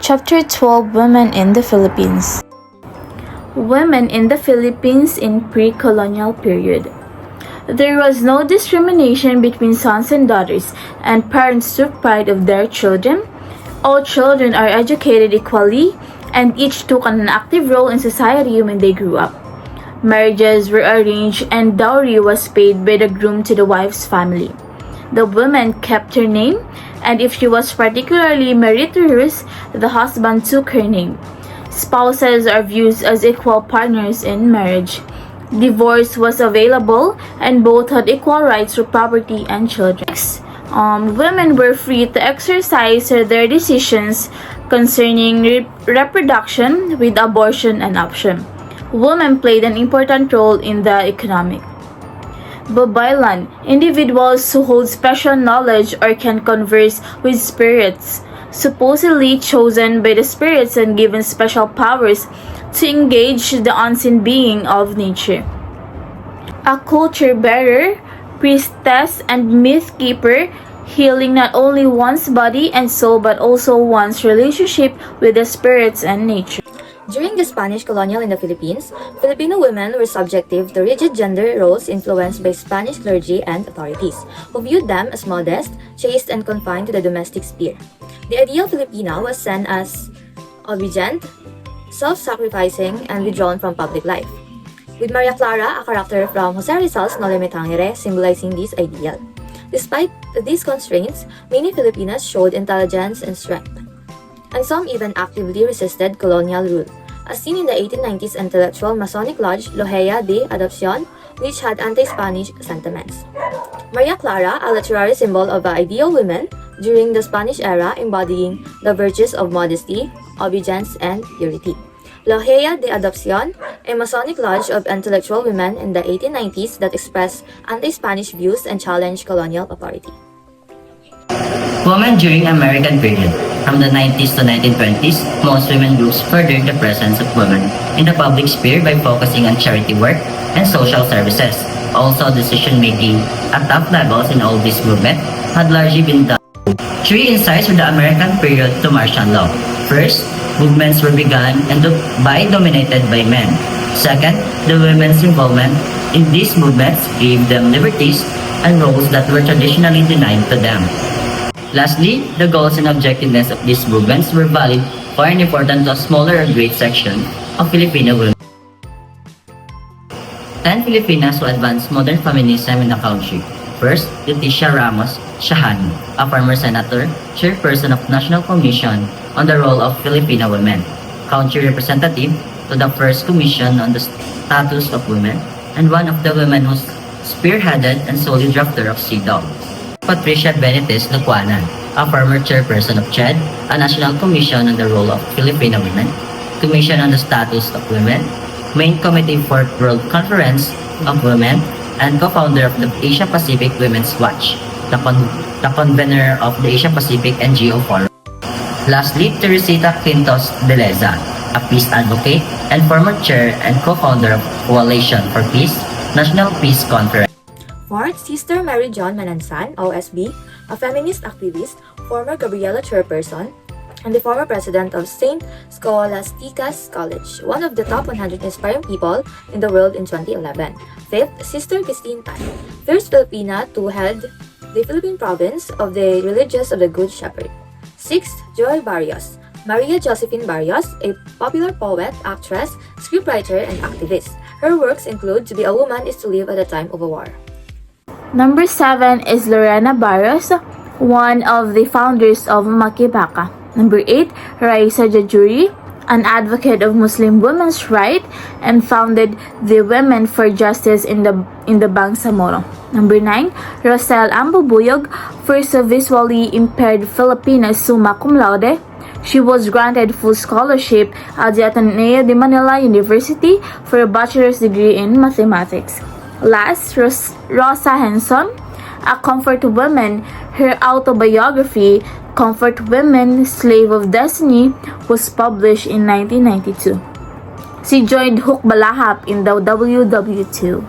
Chapter 12 Women in the Philippines. Women in the Philippines in pre-colonial period. There was no discrimination between sons and daughters, and parents took pride of their children. All children are educated equally, and each took an active role in society when they grew up. Marriages were arranged and dowry was paid by the groom to the wife's family. The woman kept her name, and if she was particularly meritorious, the husband took her name. Spouses are viewed as equal partners in marriage. Divorce was available, and both had equal rights to property and children. Women were free to exercise their decisions concerning reproduction with abortion an option. Women played an important role in the economic. Babaylan, individuals who hold special knowledge or can converse with spirits, supposedly chosen by the spirits and given special powers to engage the unseen being of nature. A culture bearer, priestess, and myth keeper, healing not only one's body and soul but also one's relationship with the spirits and nature. During the Spanish colonial in the Philippines, Filipino women were subjective to rigid gender roles influenced by Spanish clergy and authorities, who viewed them as modest, chaste, and confined to the domestic sphere. The ideal Filipina was seen as obedient, self-sacrificing, and withdrawn from public life, with Maria Clara, a character from Jose Rizal's Noli Me Tangere, symbolizing this ideal. Despite these constraints, many Filipinas showed intelligence and strength, and some even actively resisted colonial rule, as seen in the 1890s intellectual Masonic lodge Logia de Adopcion, which had anti-Spanish sentiments. Maria Clara, a literary symbol of an ideal woman during the Spanish era, embodying the virtues of modesty, obedience, and purity. Logia de Adopcion, a Masonic lodge of intellectual women in the 1890s that expressed anti-Spanish views and challenged colonial authority. Women during American period. From the 90s to 1920s, most women groups furthered the presence of women in the public sphere by focusing on charity work and social services. Also, decision-making at top levels in all this movement had largely been done. Three insights of the American period to martial law. First, movements were begun and dominated by men. Second, the women's involvement in these movements gave them liberties and roles that were traditionally denied to them. Lastly, the goals and objectiveness of these movements were valid for and important to a smaller or great section of Filipino women. 10 Filipinas who advanced modern feminism in the country. First, Leticia Ramos Shahan, a former senator, chairperson of National Commission on the Role of Filipino Women, country representative to the first Commission on the Status of Women, and one of the women who spearheaded and sole drafter of CEDAW. Patricia Benitez Lacuanan, a former chairperson of CHED, a National Commission on the Role of Filipino Women, Commission on the Status of Women, Main Committee for World Conference of Women, and co-founder of the Asia-Pacific Women's Watch, the convener of the Asia-Pacific NGO Forum. Lastly, Teresita Quintos de Leza, a peace advocate and former chair and co-founder of Coalition for Peace, National Peace Conference. Fourth, Sister Mary John Manansan, OSB, a feminist activist, former Gabriela chairperson, and the former president of St. Scholastica's College, one of the top 100 inspiring people in the world in 2011. Fifth, Sister Christine Tan, first Filipina to head the Philippine province of the Religious of the Good Shepherd. Sixth, Joy Barrios, Maria Josephine Barrios, a popular poet, actress, scriptwriter, and activist. Her works include To Be a Woman is to Live at a Time of a War. Number 7 is Lorena Barrios, one of the founders of Makibaka. Number 8, Raisa Jajuri, an advocate of Muslim women's rights and founded the Women for Justice in the Bangsamoro. Number 9, Rosel Ambubuyog, first visually impaired Filipina summa cum laude. She was granted full scholarship at the Ateneo de Manila University for a bachelor's degree in mathematics. Last, Rosa Henson, a comfort woman. Her autobiography, Comfort Women, Slave of Destiny, was published in 1992. She joined Hukbalahap in the WW2.